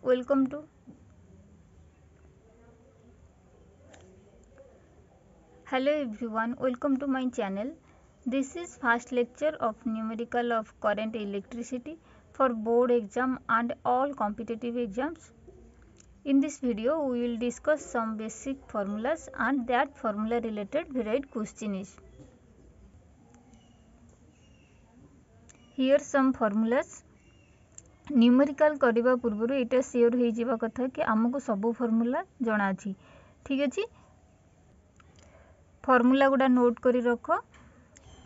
welcome to hello everyone, welcome to my channel. This is first lecture of numerical of current electricity for board exam and all competitive exams. In this video we will discuss some basic formulas and that formula related varied questions. Here some formulas. Numerical करने पूर्व ये sure हो जावा कथा कि आमको सब formula जना अच्छी ठीक अच्छे फर्मूला गुड़ा नोट करी रख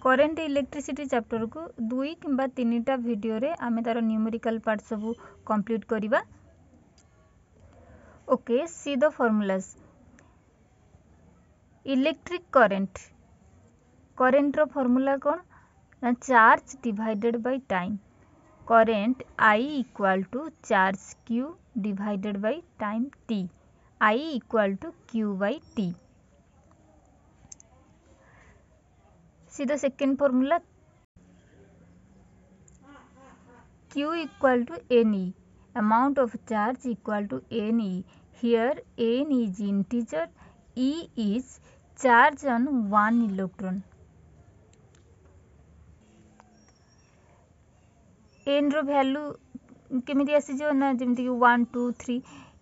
करेंट इलेक्ट्रिसिटी चैप्टर को 2 किंबा 3टा वीडियो रे आमे तार न्यूमेरिकल पार्ट सब कंप्लीट करिबा। Okay see the formulas. Electric current current रो फॉर्मूला कौन ना charge divided by time current I equal to charge Q divided by time T. I equal to Q by T. See the second formula. Q equal to NE. Amount of charge equal to NE. Here N is integer, E is charge on one electron. N रो value केमिति आसीजो ना जेमिति कि 1 2 3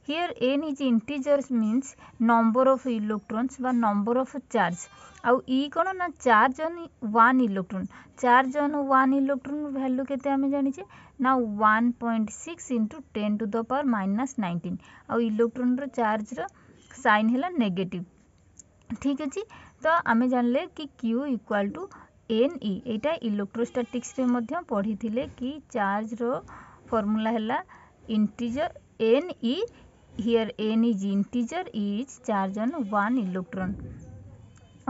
here N is integers means number of electrons बा number of charge आउ E कोन ना charge on one electron charge on one electron value केते हमें जानिचे ना 1.6 into 10 to the power minus 19 आउ इलेक्ट्रॉन रो चार्ज रो साइन हैला नेगेटिव ठीक अछि। तो आमे जानले कि Q equal to N E एटा इलेक्ट्रोस्टैटिक्स रे मध्य पढ़ी थिले कि चार्ज रो फार्मूला हैला integer N E here N is integer is charge on one electron.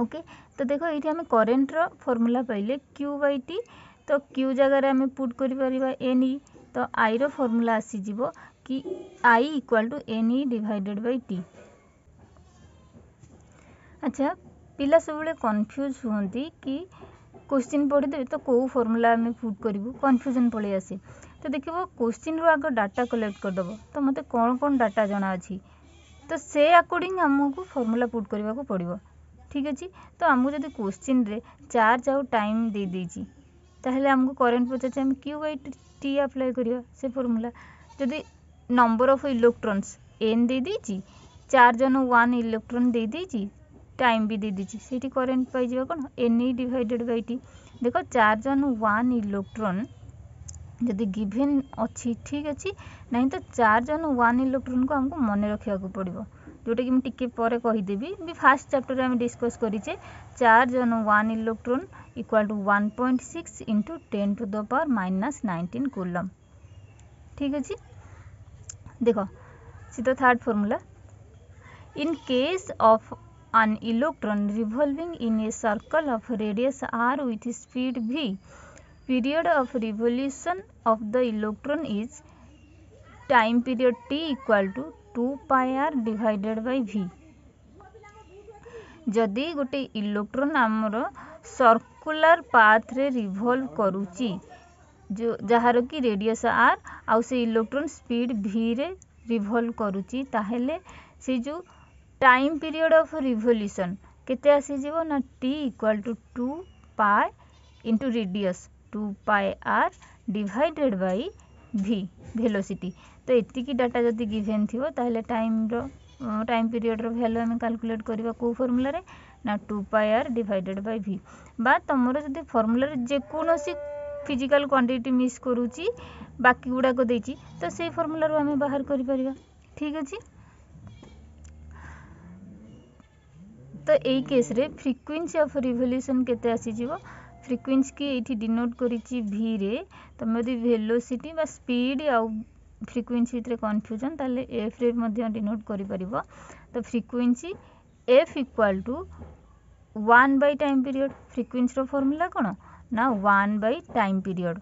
Okay तो देखो ये हमें करेंट रो फार्मूला पाइले Q बाय T तो Q जगह रे हमें पुट करि परिबा एन ई तो I रो फार्मूला आसी जिवो कि I equal to N E divided by T। अच्छा पिला सबले कंफ्यूज होंती कि क्वेश्चन पढ़ीदेवी तो कौ फॉर्मूला आम पुट करूँ कन्फ्यूजन पलि आसे तो देखो क्वेश्चन रू आग डाटा कलेक्ट करदेव तो मत कौन कौन डाटा जना अच्छी तो से अकॉर्डिंग आमको फॉर्मूला पुट करने को पड़ो ठीक अच्छे। तो आमको जब क्वेश्चन रे चार्ज आउ टाइम दे देछि ताहले आमको करेंट पचार आम Q बाय T अप्लाई करिया से फॉर्मूला जदि नंबर ऑफ इलेक्ट्रॉन्स N दे देछि चार्ज ऑन वन इलेक्ट्रॉन दे देछि टाइम भी दे दीजिए सीटी करेंट पाई जावा कोन N E divided by T. देखो चार्ज ऑन वन इलेक्ट्रॉन जदि गिवन अच्छी ठीक अच्छी नहीं तो चार्ज ऑन वन इलेक्ट्रॉन को हमको मन रखा पड़ो जोटा कि मुझे टिके पर कहीदेवी भी फास्ट चैप्टर में डिस्कस करें charge on one electron equal to 1.6 into 10 to the power minus 19 coulomb ठीक अच्छे। देखो see the third formula in case of an electron revolving in a circle of radius r with speed v period of revolution of the electron is time period t equal to 2 pi r divided by v। जदि गोटे electron आमर circular path रे revolve करूची जो जहार की radius r आउ से इलेक्ट्रॉन स्पीड v रे रिवॉल्व करूची ताहेले से जो टाइम पीरियड ऑफ रिवोल्यूशन केते आसी जीवो ना t equal to 2 pi into radius 2 pi r divided by v velocity. तो एति की डाटा जदि गिवन थिवो ताहले टाइम पीरियड रो वैल्यू हम कैलकुलेट करबा को फार्मूला रे ना 2 pi r divided by v बा तमरो जदि फार्मूला रे जे कोनोसी फिजिकल क्वांटिटी मिस करूची बाकी गुडा को देची तो से फार्मूला रो हम बाहर करि परिबा ठीक अछि। तो यही केस रे फ्रिक्वेंसी ऑफ रिवोल्यूशन केते आसी जीवो फ्रिक्वेंसी की एठी डिनोट करिछि v रे तमे यदि वेलोसिटी बा स्पीड आ फ्रिक्वेंसी भितर कन्फ्यूजन ताले f रे मध्ये डिनोट करि परिबो तो frequency f equal to 1 by time period frequency रो फार्मूला कोन ना 1 बाय टाइम पीरियड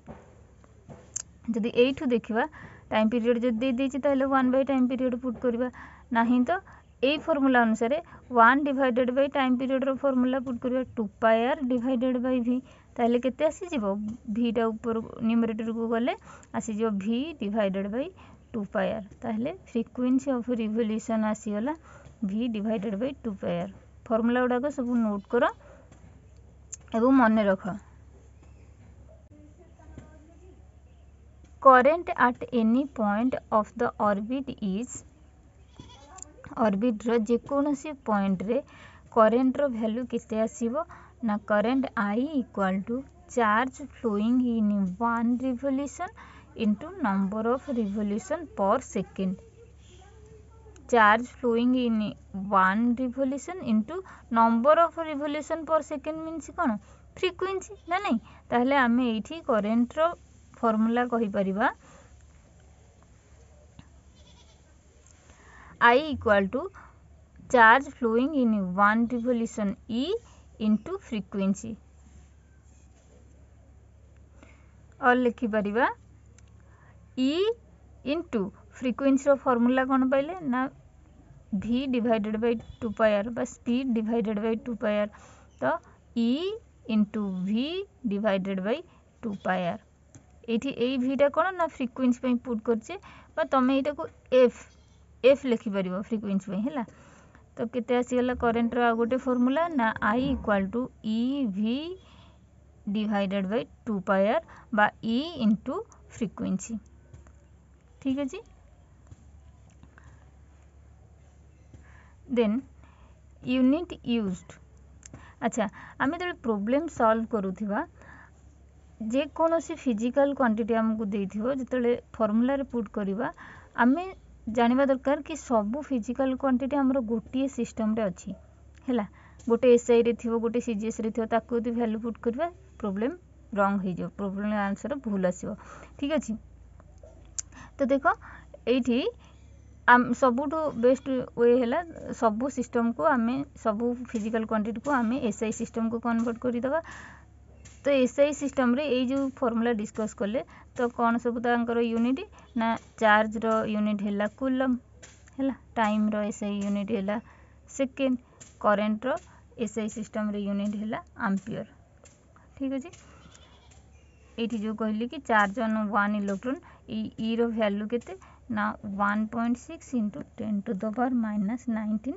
जदि एठू देखिबा टाइम पीरियड जदि दे देछि ताले 1 बाय टाइम पीरियड पुट करबा नाही तो यही फॉर्मूला अनुसार 1 डिवाइडेड बाय टाइम पीरियड रो फॉर्मूला पुट करबा 2 pi r divided by v ताहले केते आसी जीवो v टा ऊपर न्यूमरेटर को गले आसी जीवो v divided by 2 pi R ताहले फ्रिक्वेंसी ऑफ रिवोल्यूशन आसीगला v divided by 2 pi R formula गुड़ाक सब नोट कर एवं मन रख current at any point of the orbit is orbit रो जेकोसी पॉइंट रे करेंट रो वैल्यू केते आसीबो ना current I equal to charge flowing in 1 revolution into number of revolution per second charge flowing in 1 revolution into number of revolution per second means कोन frequency ना नहीं ताहले आमे एठी करेंट रो फार्मूला कहि परिबा I equal to charge flowing in 1 revolution E into frequency और लिखि परिबा E into frequency रो फार्मूला कोन पाइले ना v divided by 2 pi r बा speed divided by 2 pi r तो E into v divided by 2 pi r एठी ए v टा कोन ना frequency पे पुट करछे बा तमे एटा को f लिखि परिबो फ्रीक्वेंसी पे हैला तो केते आसीगला करेंट रो गोटे फार्मूला ना I equal to EV divided by 2 pi r बा E इनटू फ्रीक्वेंसी ठीक है जी देन यूनिट यूज्ड अच्छा आमे तो प्रॉब्लम सॉल्व करूथिबा जे कोनोसी फिजिकल क्वांटिटी हमकु देथिबो जतले फार्मूला रे पुट करबा आमे जानिबा दरकार कि सब फिजिकल क्वांटिटी हमरो गोटिए सिस्टम रे अछि हैला गोटे एसआई रे थिबो गोटे सीजीएस रे थिबो ताकू यदि वैल्यू पुट करबा प्रॉब्लम रॉन्ग हो जो प्रॉब्लम आंसर भूल आसीबो ठीक अछि तो देखो एठी सबुठो बेस्ट वे हैला सब सिस्टम को आमे सब फिजिकल क्वांटिटी को आमे एसआई सिस्टम को कन्वर्ट करि दबा तो एसआई सिस्टम रे ए जो फार्मूला डिस्कस करले तो कौन सब तांकर यूनिट ना चार्ज रो यूनिट हैला कूलम हैला टाइम रो एसआई यूनिट हैला सेकेंड करंट रो एसआई सिस्टम रे यूनिट हैला एम्पियर ठीक अछि एठी जो कहली कि चार्ज ऑन 1 इलेक्ट्रॉन ई रो वैल्यू केते ना 1.6 into 10 to the power minus 19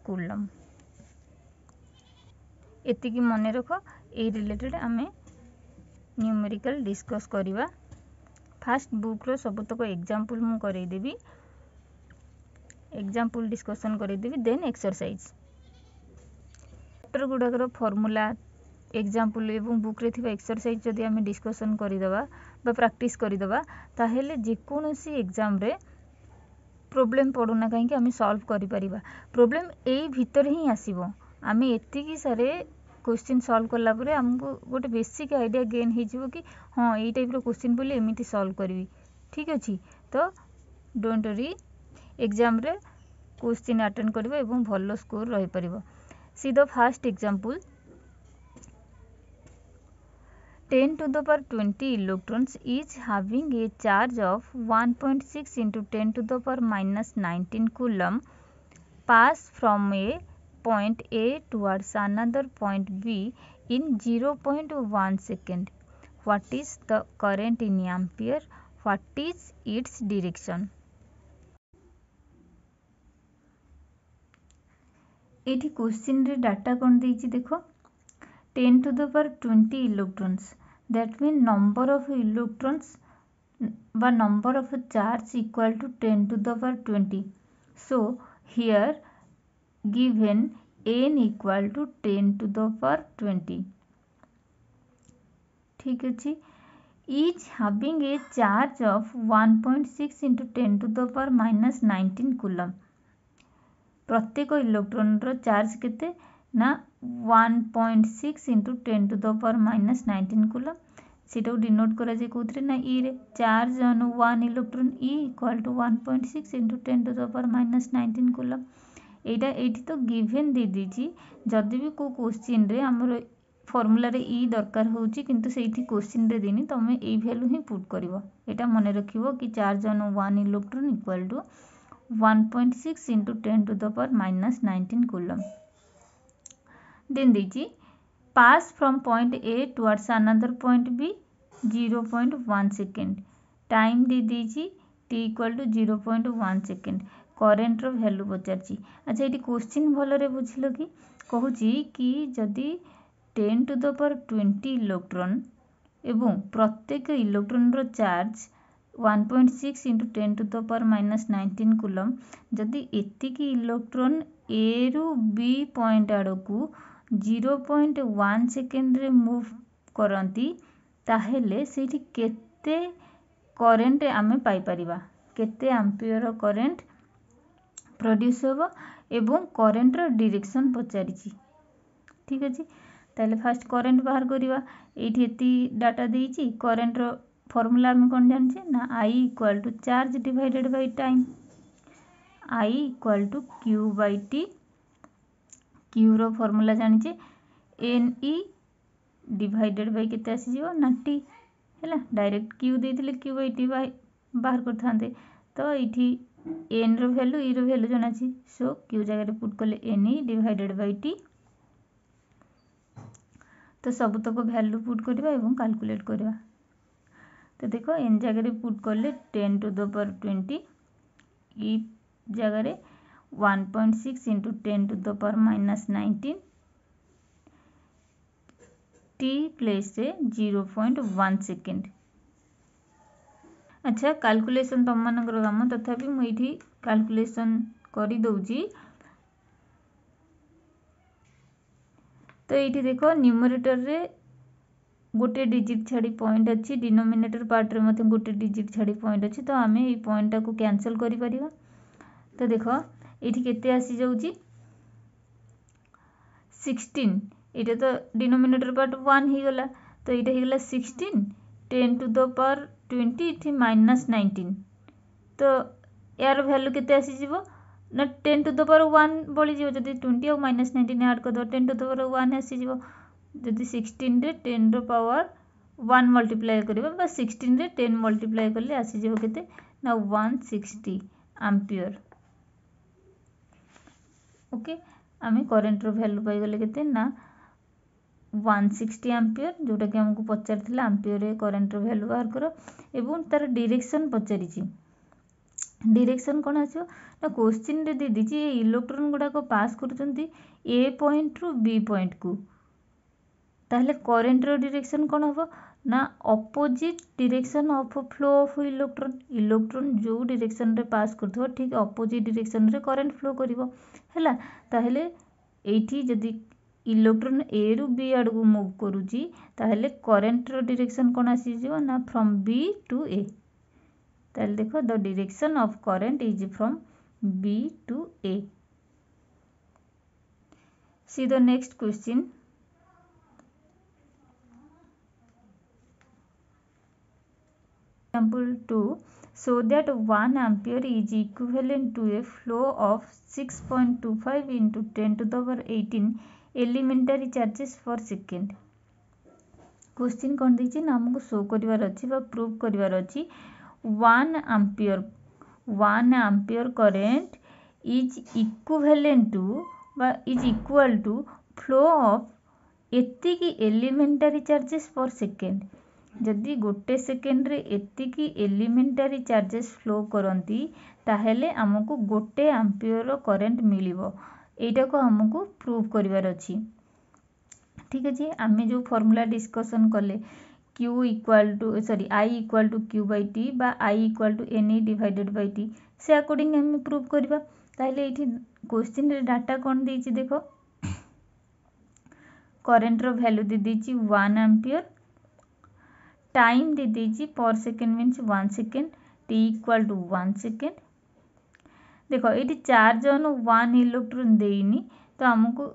coulomb एति की मने रखो ए रिलेटेड आमे न्यूमेरिकल डिस्कस करिवा फास्ट बुक रो सब तक एग्जांपल मु करै देबी एग्जांपल डिस्कशन करै देबी देन एक्सरसाइज चैप्टर गुडा रो फार्मूला एग्जांपल एवं बुक रे थिबा एक्सरसाइज जदि आमे डिस्कशन करि दबा बा प्रैक्टिस करि दबा ताहेले जे कोनोसी एग्जाम रे प्रॉब्लम पडुना काहे कि आमे सॉल्व करि परिबा प्रॉब्लम एई भीतर ही आसीबो आमे एति की सारे क्वेश्चन सॉल्व करला परे हमको गोटे बेसिक आइडिया गेन हे जिवो कि हां एई टाइप रो क्वेश्चन बोले एमिति सॉल्व करबी ठीक अछि तो डोंट वरी एग्जाम रे क्वेश्चन अटेंड करबो एवं भलो स्कोर रहि परिबो see the first example 10 to the power 20 electrons each having a charge of 1.6 into 10 to the power minus 19 coulomb pass from a point A towards another point B in 0.1 second. What is the current in ampere? What is its direction? एठी question रे data कोन देछि देखो 10 to the power 20 electrons that mean number of electrons by number of charge equal to 10 to the power 20 so here given n equal to 10 to the power 20 ठीक अछि each having a charge of 1.6 into 10 to the power minus 19 coulomb प्रत्येक electron रो charge केते ना 1.6 into 10 to the power minus 19 coulomb सेटा denote करा जे कोथरे ना ई रे charge on 1 electron E equal to 1.6 into 10 to the power minus 19 coulomb एटा एठी तो गिवन दे दीजी जदी भी को क्वेश्चन रे हमर फार्मूला रे ई दरकार होउची किंतु सेठी क्वेश्चन रे देनी तमे ए वैल्यू ही पुट करिवो एटा मने रखिवो कि charge on 1 electron equal to 1.6 into 10 to the power minus 19 coulomb. Then दीजिए pass from point A towards another point B 0.1 second. Time दे दीजिए टी इक्वाल टू 0.1 सेकेंड करेन्टर भैल्यू पचार। अच्छा ये क्वेश्चन भलरे बुझिल कि कहूँ कि जदि 10 टू द पावर 20 इलेक्ट्रॉन एवं प्रत्येक इलेक्ट्रॉन रो charge 1.6 into 10 to the power -19 coulomb जदि एतिकी इलेक्ट्रॉन ए रु बी पॉइंट आड़ को 0.1 सेकेंड रे मूव करती ताहेले सेठी केते करेंट आमे पाई परिबा, केते एम्पियर करेंट प्रोड्यूस होबो एवं करेंट रो डायरेक्शन पचारिछि। ठीक अछि, ताले फास्ट करेंट बाहर करिवा। एठी एति डाटा देइछि। करेंट रो फार्मूला हम कोन जानछि ना I equal to charge divided by time, I equal to Q by T। Q रो फार्मूला जानिछे NE डिवाइडेड बाय केते आसी जिवो ना T हैला। डायरेक्ट Q देथिले Q बाय T बाहर करथांते तो एठी N रो वैल्यू E रो वैल्यू जनाछि। सो Q जगह रे पुट करले NE डिवाइडेड बाय T। तो सब तक वैल्यू पुट करबा एवं कैलकुलेट करबा। तो देखो N जगह रे पुट करले 10 टू द पावर 20 E जगह रे 1.6 into 10 to the power -19 T place रे 0.1 सेकेंड। अच्छा कैलकुलेशन तुम मानकर काम तथापि मु एठी कैलकुलेशन करी दउची। तो ये देखो न्यूमरेटर रे गोटे डिजिट छाड़ी पॉइंट अच्छी, डिनोमिनेटर पार्ट रे मते गोटे डिजिट छाड़ी पॉइंट अच्छी। तो आमे ये पॉइंट को कैंसिल करि परिबा। तो देखो एठी केते आसी जाउची 16। एटा तो डिनोमिनेटर पार्ट 1 ही गला तो एटा ही गला 16 10 टू द पावर 20 इथि -19। तो यार वैल्यू केते आसी जिवो ना 10 टू द पावर 1 बळी जिवो। जदि 20 और -19 ऐड कर दो 10 टू द पावर 1 आसी जिवो। जदि 16 रे 10 रो पावर 1 मल्टीप्लाई करबा बा 16 रे 10 मल्टीप्लाई करले आसी जिवो केते ना 160 एम्पियर। ओके आमे करंट रो वैल्यू पाई गले केते ना 160 एम्पियर जोटा कि हमको पचारथिला एम्पियर रे करंट रो वैल्यू बाहर करो एवं तार डायरेक्शन पचारिछि। डायरेक्शन कोन आछो ना क्वेश्चन रे दे दिछि ए इलेक्ट्रॉन गुडा को पास करचंती ए पॉइंट रु बी पॉइंट को। ताहले करंट रो डायरेक्शन कोन होबो ना opposite direction of flow of electron. Electron जो डायरेक्शन रे पास करथो ठीक ऑपोजिट डायरेक्शन रे करंट फ्लो करिवो हैला। ताहले एठी जदी इलेक्ट्रॉन ए रु बी आड़ को मूव करूची ताहले करंट रो डायरेक्शन कोन आसी जिवो ना फ्रॉम बी टू ए। ताहले देखो the direction of current is from B to A. See the next question. Example 2 show that 1 ampere is equivalent to a flow of 6.25 into 10 to the power 18 elementary charges per second। Question कौन देछि ना हमको show करिवार अछि बा prove करिवार अछि 1 ampere current is equivalent to बा is equal to flow of एतिकी elementary charges per second। जदि गोटे सेकेंड रे एतिकी एलिमेंटारी चार्जेस फ्लो करती ताहेले हमको गोटे एम्पियर रो करंट मिलिबो। एटा को हमको प्रूव करिवार अछि। ठीक अछि, आमे जो फार्मूला डिस्कशन कले Q equal to sorry I equal to Q by T बा I equal to NE divided by T से अकॉर्डिंग हम प्रूव करबा। ताहेले एठी क्वेश्चन रे डाटा कोन देछि देखो करंट रो वैल्यू दे देछि 1 एम्पियर, टाइम दे दीजिए पर second means 1 second, T equal to 1 second. देखो ये चार्ज अनु 1 इलेक्ट्रॉन देनी तो हमको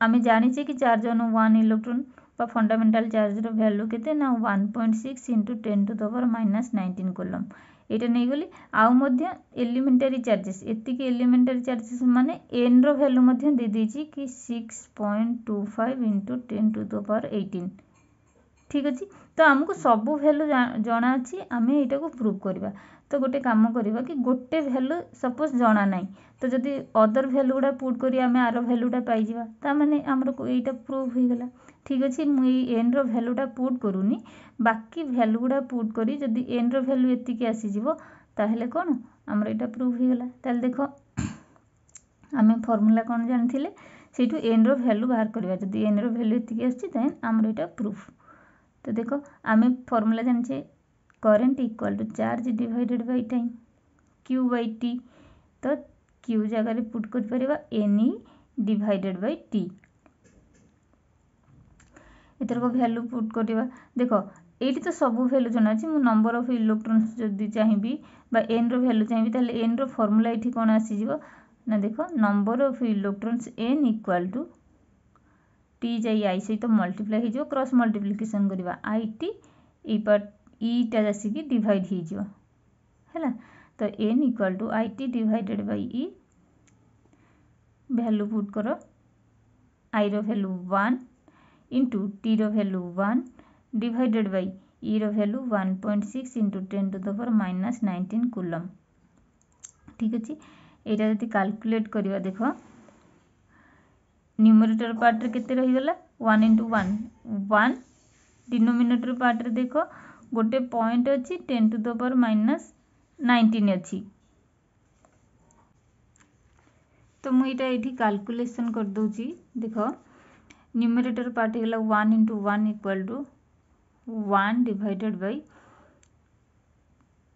आमे जानिछे कि चार्ज अनु 1 इलेक्ट्रॉन बा फंडामेंटल चार्ज रो वैल्यू केते ना 1.6 into 10 to the power -19 coulomb. एटा नै गली आउ मध्य एलिमेंटरी चार्जेस एतिकी एलिमेंटरी चार्जेस माने n रो वैल्यू मध्य दे दीजिए कि 6.25 इंटू 10 टू द पावर 18। ठीक अछि, तो हमको सब वैल्यू जाना अछि आमे एटा को प्रूव करबा। तो गोटे काम करबा कि गोटे वैल्यू सपोज जाना नाही तो जदी अदर वैल्यू गुडा पुट करी आमे आरो वैल्यूटा पाई जिबा ता माने हमरो एटा प्रूव हो गेला। ठीक अछि, मु n रो वैल्यूटा पुट करूनी बाकी वैल्यू गुडा पुट करी जदी n रो वैल्यू एतिकी आसी जिवो ताहले कौन आमर एटा प्रूफ हो गला। ताहले देखो आमे फॉर्मूला कौन जानिथिले सेठू एन रो वैल्यू बाहर करबा जदी एन रो वैल्यू एतिकी आछि देन आमर एटा प्रूफ। तो देखो आमे फॉर्मूला जानिछे current equal to charge divided by time q by t। तो q जगह रे पुट कर परबा n e divided by t। एतर को वैल्यू पुट करबा देखो एठी तो सब वैल्यू जना अछि मु नंबर ऑफ इलेक्ट्रॉन्स जदी चाहिबी बा n रो वैल्यू चाहिबी ताले n रो फार्मूला एठी कोन आसी जिवो ना देखो number of electrons n equal to t जाई i सहित मल्टीप्लाई हो जो क्रॉस मल्टीप्लिकेशन करबा i t ई पर e टा जसी की डिवाइड हो जो हैला। तो n equal to i t divided by e value put करो i रो वैल्यू 1 इंटू t रो वैल्यू 1 डिवाइडेड बाय e रो value 1.6 into 10 to the power minus 19 coulomb. ठीक अछि एटा जति कैलकुलेट करबा देखो न्यूमरेटर पार्ट रे केते रही गला 1 इंटू 1 1 डिनोमिनेटर पार्ट रे देखो गोटे पॉइंट अछि 10 टू द पावर माइनस 19 अछि। तो मु एटा एठी कैलकुलेशन कर दोची देखो न्यूमरेटर पार्ट गला 1 into 1 equal to 1 divided by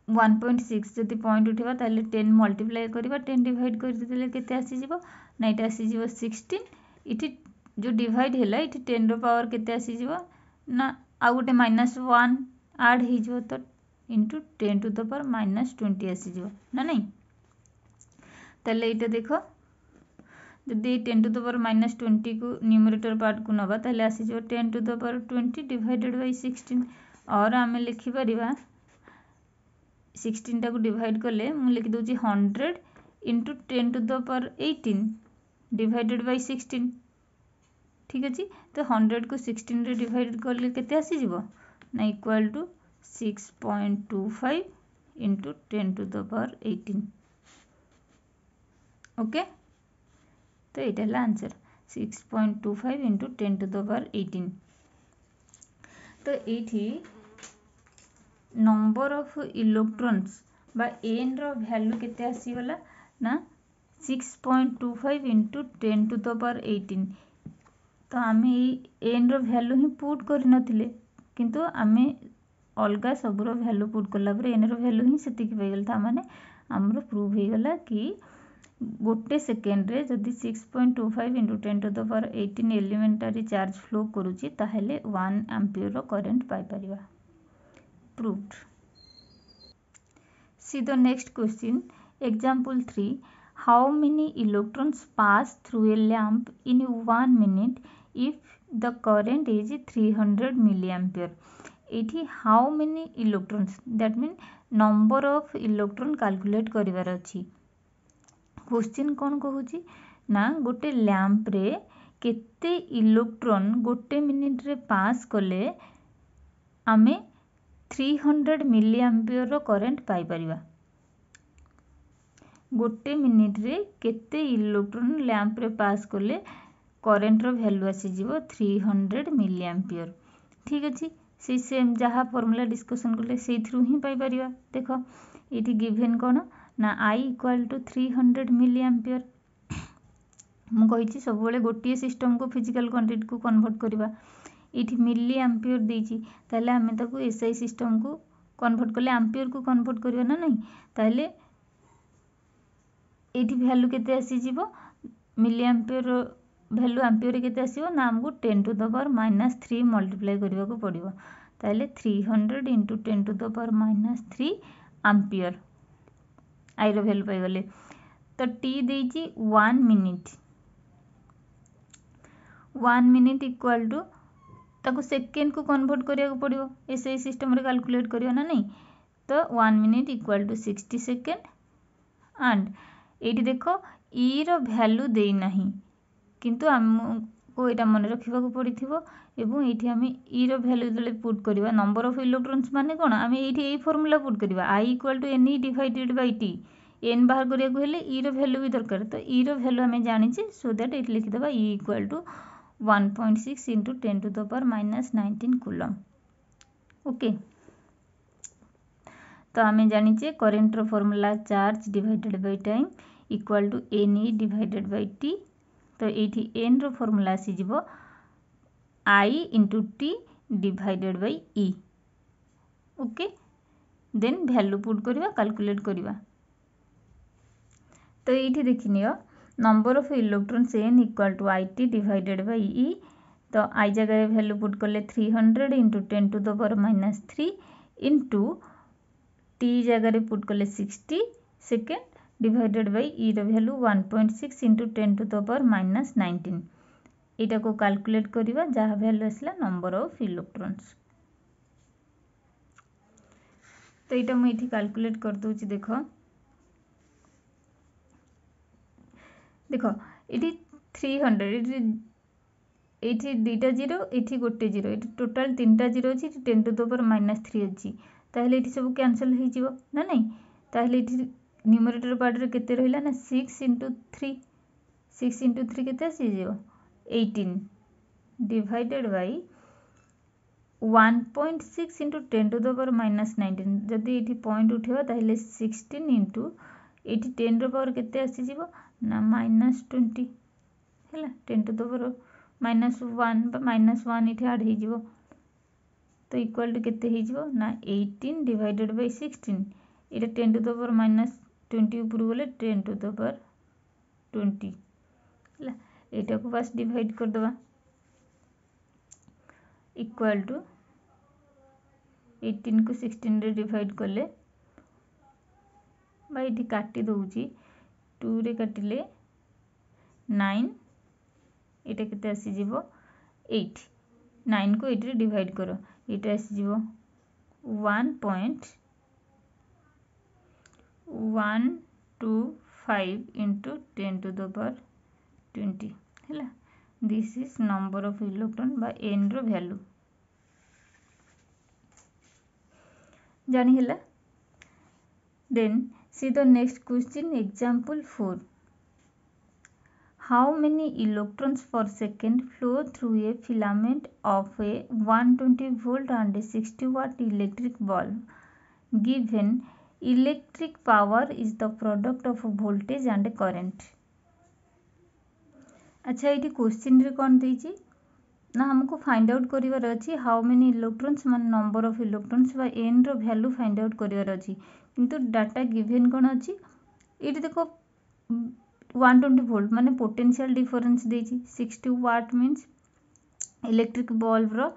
1.6 जति पॉइंट उठेबा ताले 10 मल्टीप्लाई करबा 10 डिवाइड कर देले केते आसी जिवो ना एटा आसी जिवो 16 इठी जो डिवाइड हैला इठी 10 रो पावर केते आसी जिवो ना आ गोटे -1 ऐड हे जिवो तो इनटू 10 टू द पावर -20 आसी जिवो ना नहीं। ताले एटा देखो जदी 10 टू द पावर -20 को न्यूमरेटर पार्ट को नबा ताले आसी जिवो 10 to the power 20 divided by 16 और आमे लिखि परिबा 16 टा को डिवाइड करले मु लिखि दोची 100 into 10 to the power 18 divided by 16। ठीक अछि तो 100 को 16 रे डिवाइड करले केते आसी जिवो ना equal to 6.25 into 10 to the power 18। Okay तो एटा ला answer 6.25 into 10 to the power 18। तो एठी नंबर ऑफ इलेक्ट्रॉन्स बा n रो वैल्यू केते आसी गला ना 6.25 इंटू 10 टू द पावर 18। तो आमे n रो वैल्यू ही पुट कर नथिले किंतु आमे अलगा सब रो वैल्यू पुट करला पर n रो वैल्यू ही सेति की गला था माने हमरो प्रूव हे गला कि गोटे सेकेंड रे जदी 6.25 into 10 to the power 18 elementary charge flow करूची ताहेले 1 एम्पियर रो करंट पाई परिबा। Proved. See the next question. Example 3. How many electrons pass through a lamp in 1 minute if the current is 300 milliampere? एठी how many electrons that mean number of electron calculate करिवार अछि। Question कोन कहूची ना गोटे lamp रे केते electron गोटे minute रे पास कले आमे 300 मिली एम्पियर रो करंट पाई परिबा। गोटे मिनिट रे केते इलेक्ट्रॉन लैंप रे पास करले करंट रो वैल्यू आसी जिवो 300 मिली एम्पियर। ठीक अछि से सेम जहा फार्मूला डिस्कशन करले से थ्रू ही पाई परिबा। देखो एठी गिवन कोन ना I equal to 300 milliampere. मु कहिछि सब बेले गोटिए सिस्टम को फिजिकल क्वांटिटी को कन्वर्ट करबा इठी मिली एम्पियर देछि ताले हमें ताको एसआई सिस्टम को कन्वर्ट करले एम्पियर को कन्वर्ट करबा ना नहीं ताले एठी वैल्यू केते आसी जिवो मिली एम्पियर वैल्यू एम्पियर केते आसीबो ना हमको 10 टू द पावर -3 मल्टीप्लाई करबा को पड़िबो ताले 300 into 10 to the power -3 ampere I रो वैल्यू पाई गले। तो टी देछि 1 मिनिट इक्वल टू ताको सेकेंड को कन्वर्ट करिया को पड़िबो एसआई सिस्टम रे कैलकुलेट करियो ना नहीं। तो 1 minute equal to 60 second and एठी देखो ई रो वैल्यू देई नाही किंतु हमको एटा मन रखिबा को पड़िथिबो एवं एठी हम ई रो वैल्यू जले पुट करबा नंबर ऑफ इलेक्ट्रॉन्स माने कोन हम एठी एई फार्मूला पुट करबा I equal to ne divided by t n बाहर करिया को हेले ई रो वैल्यू भी दरकार। तो ई रो वैल्यू हमें जानि छी सो दैट एठी लिखि देबा E equal to 1.6 into 10 to the power -19 coulomb. Okay तो आम जाचे current formula charge divided by time equal to N E divided by T. तो ये एन रो फॉर्मूला आसीज I into T divided by E. Okay, then value put करवा calculate करवा। तो ये देखनी number of electrons N equal to I T divided by E. तो आई जगह वैल्यू पुट कले 300 into 10 to the power -3 into T जगह put कले 60 सेकेंड डिवाइडेड बाय ई रो value 1.6 into 10 to the power -19। यहाँ को कैलकुलेट करवा जहाँ वैल्यू आसला नंबर ऑफ इलेक्ट्रॉन्स। तो यहाँ मुझे कैलकुलेट कर दूची। देख देख ये 300 ये दुईटा जीरो ये गोटे जीरो ये टोटाल 3टा जीरो अच्छी 10 टू द पावर -3 अच्छी। ताहले ये सब कैंसल हो ना नहीं। ताहले ये न्यूमरेटर पार्ट रे केते रहिला ना 6 इंटू 3 6 इंटू 3 केते आसी जीव 18 divided by 1.6 into 10 to the power -19। जदि ये पॉइंट उठेबा ताहले 16 इंटू ये 10 रो पावर केते आसी जीव ना -20 है 10 टू द पावर -1 ये आड हो। तो इक्वल टू केते हो ना 18 डिवाइडेड बाय 16। ये 10 टू द पावर -20 ऊपर गले 10 टू द पावर 20 है। यहाँ को बस डिवाइड करदे इक्वल टू 18 को 16 रे डिवाइड कले ये काटी दूची 2 रे काटिले 9 ये केते आसीज 8 9 को 8 रे डिवाइड कर ये आसीज 1.125 इंटू 10 टू द पावर 20 है। This is number of electron बा एन रो वैल्यू जानी है। Then see the next question example 4। How many electrons per second flow through a filament of a 120 volt and a 60 watt electric bulb? Given electric power is the product of voltage and current. अच्छा ये question रे कौन देछि ना हमको find out करिवार अछि how many electrons मान नंबर ऑफ इलेक्ट्रॉन्स बा एन रो वैल्यू फाइंड आउट करिवार अछि। किंतु डाटा गिवन कौन अछि ये देखो 120 वोल्ट माने पोटेंशियल डिफरेंस देछि 60 वाट मीन्स इलेक्ट्रिक बल्ब रो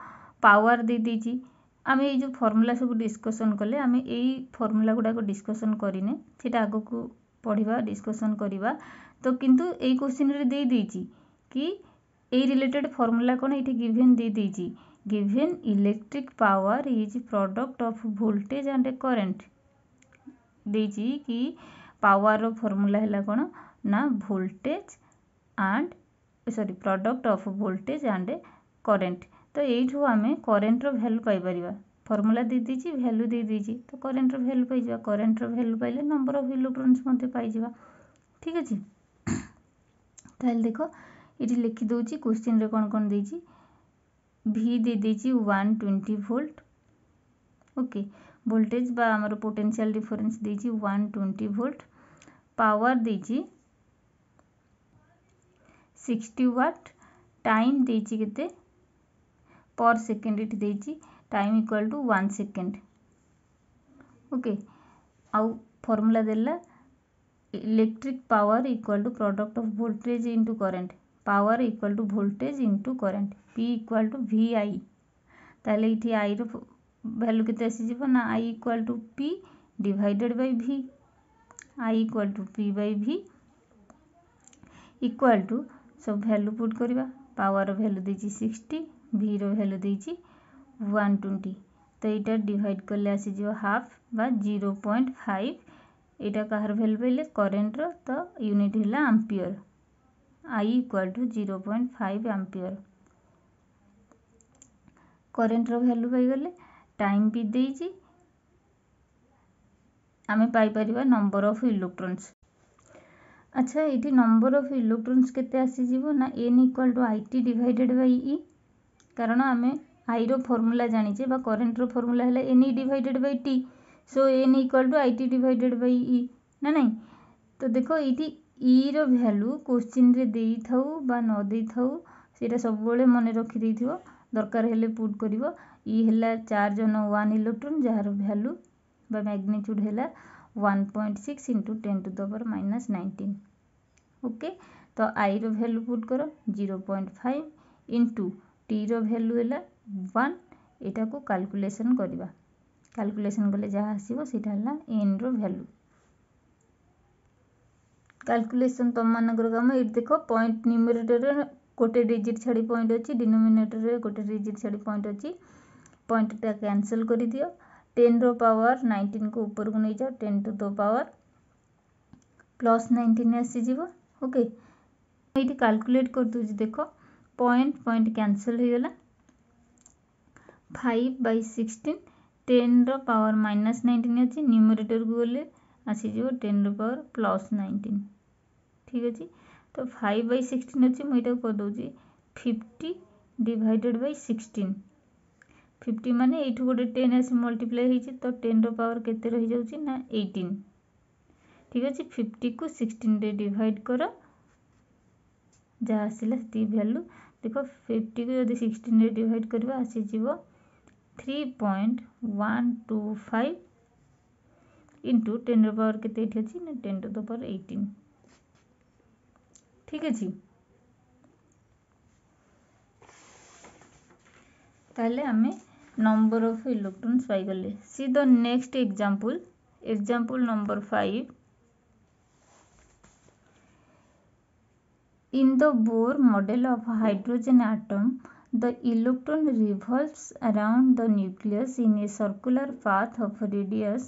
पावर दे देछि। आमे ये जो फार्मूला सब डिस्कशन कले आमे एई फार्मूला गुडा को डिस्कशन करिने सेटा आगो को पढिबा डिस्कशन करिबा। तो किंतु एई क्वेश्चन रे दे देछि कि ए रिलेटेड फार्मूला कौन ये गिवन दे देछि given electric power is product of voltage and current देछि कि पावर रो फार्मूला हैला कौन ना voltage and sorry product of voltage and current. तो एठू आमे करंट रो वैल्यू पाई परिबा फार्मूला दे देछि वैल्यू दे देछि तो करंट रो वैल्यू पाई जाबा करंट रो वैल्यू पाइले नंबर ऑफ इलेक्ट्रॉन्स मते पाई जाबा। ठीक अछि ताहले देखो ये लिखि दउची क्वेश्चन रे कौन कौन देछि V दे देछि 120 वोल्ट। ओके वोल्टेज बा हमर पोटेंशियल डिफरेंस देछि 120 वोल्ट पावर देछि 60 वाट टाइम देछि केते पर सेकंड इट देछि time equal to 1 second. Okay आउ फार्मूला देला electric power equal to product of voltage into current power equal to voltage into current P equal to VI। ताले इठी I रो value केते आसी जिवो ना I equal to P divided by V I equal to P by V equal to सब value put करबा power रो value देछि 60 V रो वैल्यू देछि 120। तो एटा डिवाइड करले आसी जिवो हाफ बा 0.5 एटा काहर वैल्यू पइले करंट रो तो यूनिट हिला ampere I equal to 0.5 ampere. Current रो वैल्यू पाई गले टाइम भी देछि आमे पाई परिबा नंबर ऑफ इलेक्ट्रॉन्स। अच्छा ये नंबर ऑफ इलेक्ट्रॉन्स केते आसी जिवो ना n equal to IT divided by E कारण आमे I रो फार्मूला जानिचे बा करंट रो फार्मूला हला NE divided by T so N equal to IT divided by E ना नहीं। तो देखो ये ई रो वैल्यू क्वेश्चन रे देई थाउ बा न देई थाउ सेटा सब बेले मन रखी देई थिवो दरकार हेले पुट करिवो। ई हैला चार्ज ऑन 1 इलेक्ट्रॉन जार वैल्यू बा मैग्नीट्यूड हैला 1.6 into 10 to the power -19। Okay तो आई रो वैल्यू पुट करो 0.5 इंटू टी रो वैल्यू हैला 1 एटा को कैलकुलेशन करबा। कैलकुलेशन कले जहाँ आसीबो सेटा हैला एन रो वैल्यू। कैलकुलेशन तुम मानकर काम ये देखो पॉइंट न्यूमरेटर गोटे डिजिट छाड़ी पॉइंट अच्छी डिनोमिनेटर रे गोटे डिजिट छाड़ी पॉइंट अच्छी पॉइंटटा कैंसल कर दियो 10 रो पावर 19 को ऊपर को नहीं जाओ 10 टू द पावर +19 आसी जीवो। ओके ये कैलकुलेट कर दूजी देखो पॉइंट पॉइंट कैंसल हो गला 5/16 10 रो पावर -19 अच्छी न्यूमरेटर को गले आसी जीवो 10 रो पावर +19 ठीक अच्छे। तो 5/16 अच्छी मुझे कर दूसरी 50 डिवाइडेड बाय 16 50 माने ये गोटे 10 आसी मल्टीप्लाई होती तो 10 रो पावर केते रही जाउची ना 18 ठीक अच्छे। 50 को 16 रे डिवाइड कर जहाँ आसला ती वैल्यू देखो 50 को यदि 16 रे डिवाइड करबा आसी जीवो 3.125 इंटू 10 रो पावर केते एठी अछि ना 10 टू द पावर 18 ठीक अच्छे। ताले आमे नंबर ऑफ इलेक्ट्रॉन्स पाई गले। सी the next example example number 5 in the Bohr model of hydrogen atom the electron revolves around the nucleus in a circular path of radius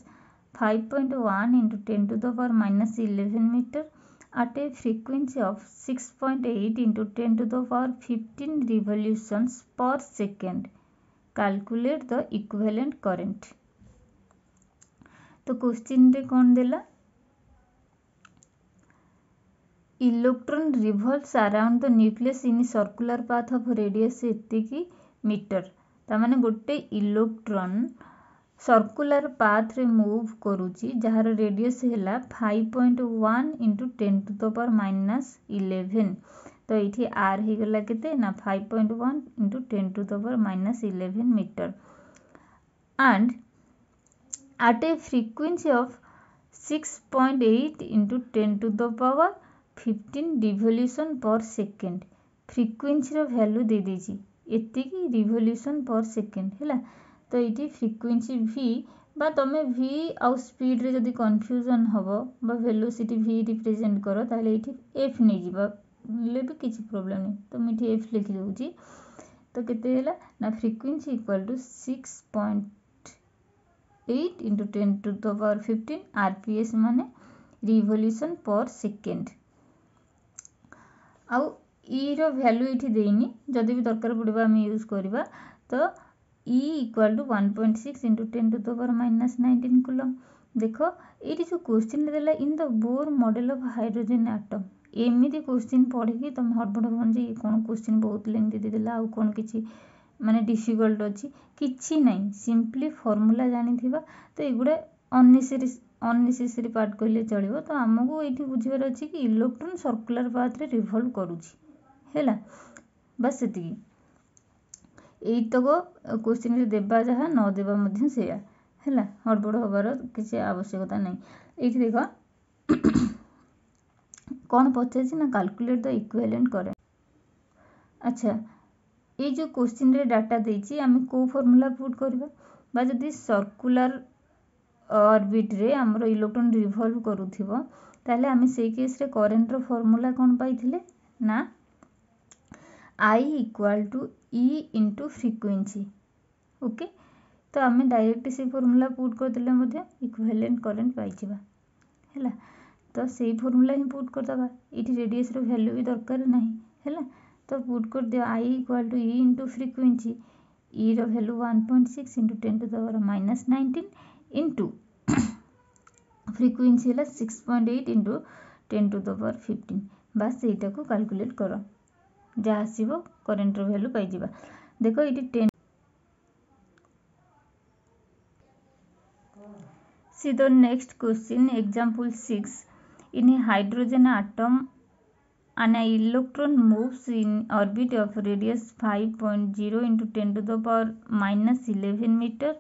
5.1 into 10 to the power -11 meter at a frequency of 6.8 into 10 to the power 15 revolutions per second. Calculate the equivalent current. तो question रे कौन देला electron revolves around the nucleus in circular path of radius एतिकी metre तामाने गोटे electron circular path रे move करूची जहार रेडियस हैला 5.1 इंटू 10 टू द पावर -11 तो ये आर हो गला केते ना 5.1 into 10 to the power -11 metre and at a frequency of 6.8 into 10 to the power 15 revolution per second frequency रो वैल्यू दे दीजी एतिकी रिवोल्यूशन पर सेकेंड हैला। तो ये फ्रिक्वेंसी v बा तमे v आउ स्पीड रे जदी कंफ्यूजन हबो बा वेलोसिटी v रिप्रेजेंट करो ताले एठी f नै जीवा ले भी किछि प्रॉब्लम नै तो मिठी f लिखि दोउची तो केते हैला ना frequency equal to 6.8 into 10 to the power 15 rps माने रिवोल्यूशन पर सेकेंड आउ ई रो वैल्यू इठी देइनी जदि भी दरकार पड़िबा हम यूज करबा तो E equal to 1.6 into 10 to the power -19 coulomb. देखो ये जो क्वेश्चन देला in the Bohr model of hydrogen atom एमिति क्वेश्चन पढ़ी कि तुम हड़बड़ होन जे कोन क्वेश्चन बहुत लेंथी दे देला आउ कोन किछि माने डिफिकल्ट अछि किछि नै सिंपली फार्मूला जानि थिबा तो एगुडे अननेसेसरी पार्ट कहले चलिबो। तो हमको एठी बुझिबार अछि कि इलेक्ट्रॉन सर्कुलर पाथ रे रिवॉल्व करूछि हैला बस सेतिकी एई तको क्वेश्चन रे देबा जहा न देबा मध्ये सेया हैला हड़बड़ होबार किछि आवश्यकता नै। एठी देखो कोन पछे ना कैलकुलेट द इक्विवेलेंट करेंट। अच्छा ये जो क्वेश्चन रे डाटा देछि आमे को फार्मूला पुट करबा बा जदी सर्कुलर ऑर्बिट रे हमरो इलेक्ट्रॉन रिवॉल्व करूथिबो ताले आमे सेई केस रे करंट रो फार्मूला कोन पाइथिले ना I equal to E into frequency. Okay तो आमे डायरेक्ट से फार्मूला पुट कर देले मध्ये इक्विवेलेंट करंट पाइ जिबा हैला। तो सेई फार्मूला ही पुट कर दबा इठी रेडियस रो वैल्यू भी दरकार नाही हैला। तो पुट कर दियो I equal to E into frequency E रो value 1.6 into 10 to the power -19 into frequency हैला 6.8 इंटू 10 टू द पावर 15 बस एटा को कैलकुलेट करो जहाँ आसीबो करंट रो वैल्यू पाइ जिबा। देखो इटी 10 See the next question, example 6. In a hydrogen atom, an electron moves in orbit of radius 5.0 into 10 to the power minus 11 meter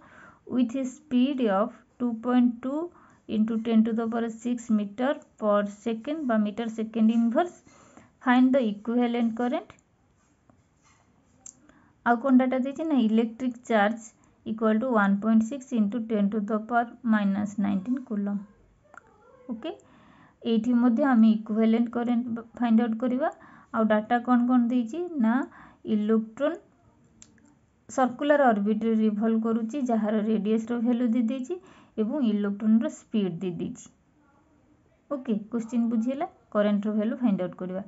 with a speed of 2.2 into 10 to the power 6 meter per second by meter second inverse. Find the equivalent current. ଆଉ କ'ଣ data ଦେଇଛି ନା electric charge equal to 1.6 into 10 to the power minus 19 coulomb. Okay, ଏଇଠି ମଧ୍ୟ ଆମେ equivalent current find out କରିବା। ଆଉ data କ'ଣ ଦେଇଛି ନା ଇଲେକ୍ଟ୍ରନ୍ सर्कुलर ऑर्बिट रे रिवॉल्व करुच्ची जार रेडियस रो वैल्यू दे देछि एवं इलेक्ट्रॉन रो स्पीड दे देछि। ओके, क्वेश्चन बुझिला। करंट रो वैल्यू फाइंड आउट करबा।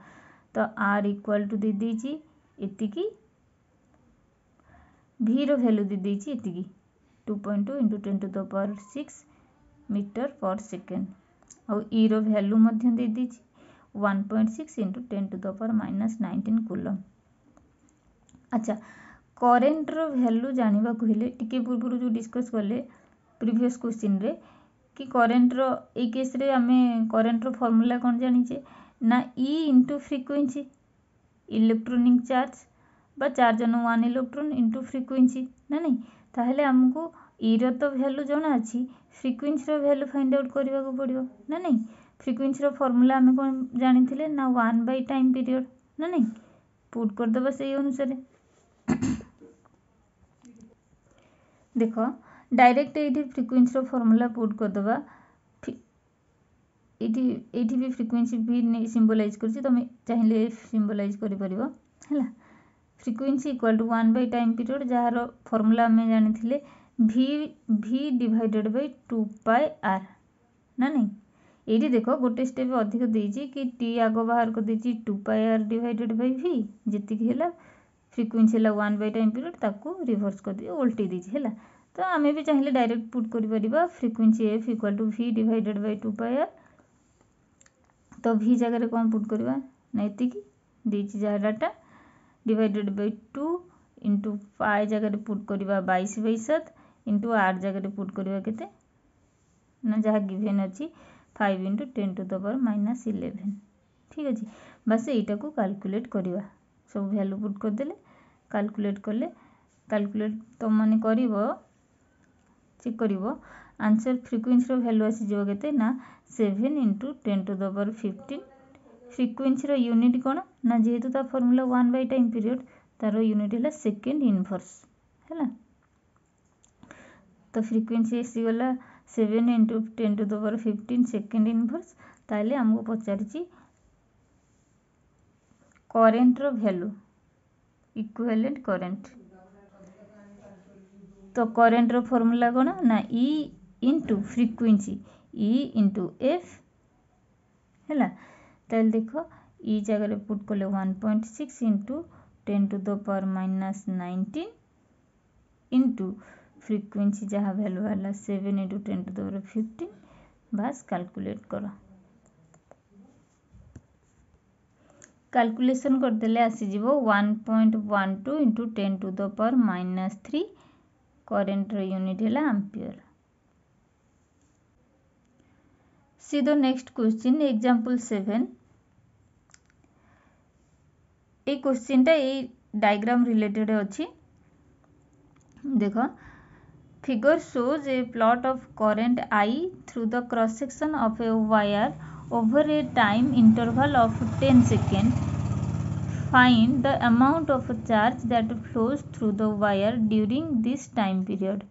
तो आर इक्वल टू दे देछि एतिकी, v रो वैल्यू दे देछि एतिकी 2.2 into 10 to the power 6 metre per second. और ई रो वैल्यू मध्य दे देछि 1.6 into 10 to the power minus 19 coulomb. अच्छा, करेन्ट रो वैल्यू जानिबा कहले टिके पूर्व जो डिस्कस करले प्रीवियस क्वेश्चन रे कि करेन्ट रो ए केस रे हमें करेन्ट रो फार्मूला कोन जानिचे ना ई इंटू फ्रीक्वेंसी इलेक्ट्रॉनिक चार्ज बा charge on one electron into frequency ना नहीं। ताहले हमको ई रो तो वैल्यू जणा अछि, फ्रीक्वेंसी रो वैल्यू फाइंड आउट करबा को पड़िबो ना नहीं। फ्रीक्वेंसी रो फार्मूला हमें कोन जानिथिले ना 1 बाय टाइम पीरियड ना नहीं। पुट कर दबा सेही अनुसार। देखो डायरेक्ट ये फ्रिक्वेन्सी रो फॉर्मूला पुट कर दबा। एठी भी फ्रिक्वेन्सी भी सिंबलाइज करछि, तुम चाहिले सिंबलाइज करि परिबो हैला। Frequency equal to 1 by time period जार फॉर्मूला हमें जानि थिले v divided by 2 pi r ना नहीं। एठी देखो गोटे स्टेप अधिक देछि कि t आगो बाहर को देछि 2 pi r divided by v जति कि हैला फ्रिक्वेन्सी है 1 बाय टाइम पीरियड ताको रिवर्स कर दिए उल्टी दीजिए है। तो आम भी चाहिए डायरेक्ट पुट कर frequency F equal to v divided by 2 pi r। तो v जगह कौन पुट करवा ना ये जहाँ data divided by 2 into pi जगह पुट करवा 22/7 इंटू r जगह पुट करवा केते ना जहाँ गिवेन अच्छी 5 into 10 to the power minus 11। ठीक अच्छे, बस यहीटा को कैलकुलेट करवा सब वैल्यू पुट करदे कैलकुलेट कले कैलकुलेट तो मन कर चेक कर आंसर फ्रिक्वेन्सी रो वैल्यू आसी जो केते ना 7 into 10 to the power 15। Frequency रो यूनिट कौन ना जेहेतु ता फॉर्मूला 1 बाय टाइम पीरियड तार यूनिट है सेकेंड इनवर्स है। तो फ्रिक्वेन्सी आसी गला 7 into 10 to the power 15 second inverse. ताले हमको पचारिछि करेन्ट रो वैल्यू इक्विवेलेंट करेंट। तो करेंट रो फॉर्मूला कौन ना ई into frequency e into F है। ताल देखो ई जगह पुट कले 1.6 into 10 to the power minus 19 into frequency जहाँ वैल्यू है 7 इंटू 10 टू द पावर 15। बस कैलकुलेट करो। कैलकुलेशन करदेले आसीजिव 1.12 into 10 to the power minus 3। Current रो यूनिट है ampere. See the next question example 7। A question टा ए डायग्राम रिलेटेड अछि। देखो figure shows a plot of current I through the cross section of a wire over a time interval of 10 seconds. Find the amount of charge that flows through the wire during this time period.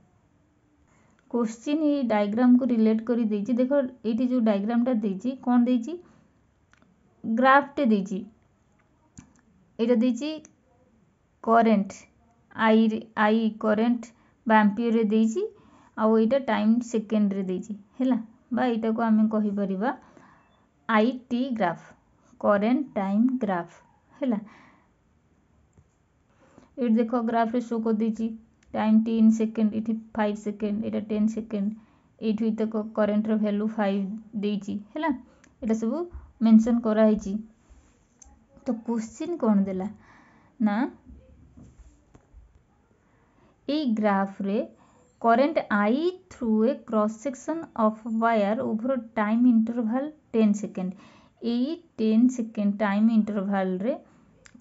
Question ये diagram को relate करी देछि। देखो ये जो diagram टा देछि कौन देछि ग्राफ टे देछि। एटा देछि करंट आई करंट बा एम्पियर रे देछि आ एटा टाइम सेकेंड रे देछि हैला बा एटा को आमे कहि परिबा IT graph current time graph है। ये देखो ग्राफ रे शो कर दीची टाइम 3 सेकेंड इठी 5 सेकेंड एटा 10 सेकेंड एठी तक करेंट रो वैल्यू 5 देची हैला। एटा सब मेंशन करा हिची। तो क्वेश्चन कोन देला ना ए ग्राफ रे current I through a cross section of wire over time interval 10 second AE 10 second time interval रे